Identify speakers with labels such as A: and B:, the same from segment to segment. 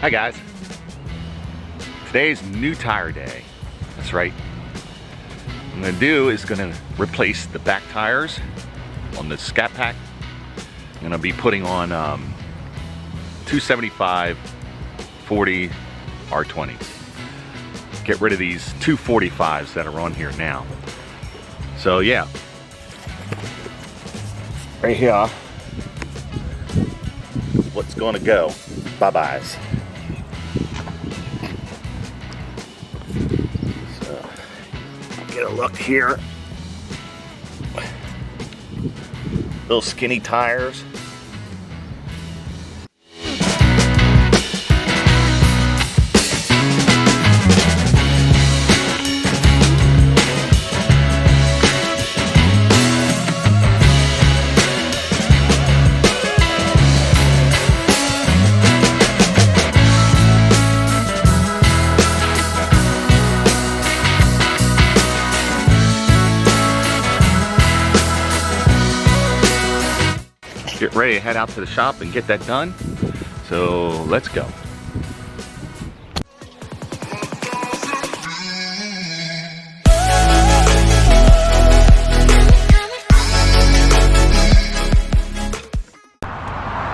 A: Hi guys. Today's new tire day. That's right. What I'm gonna do is gonna replace the back tires on the Scat Pack. I'm gonna be putting on 275 40 R20. Get rid of these 245's that are on here now. So yeah. Right here. What's gonna go? Bye-byes. So, get a look here. Little skinny tires. Get ready to head out to the shop and get that done. So let's go.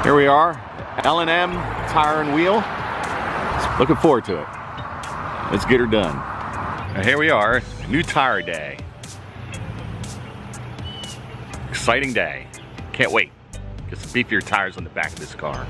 A: Here we are, L&M Tire and Wheel. Looking forward to it. Let's get her done. And here we are, new tire day. Exciting day. Can't wait. Get some beefier tires on the back of this car.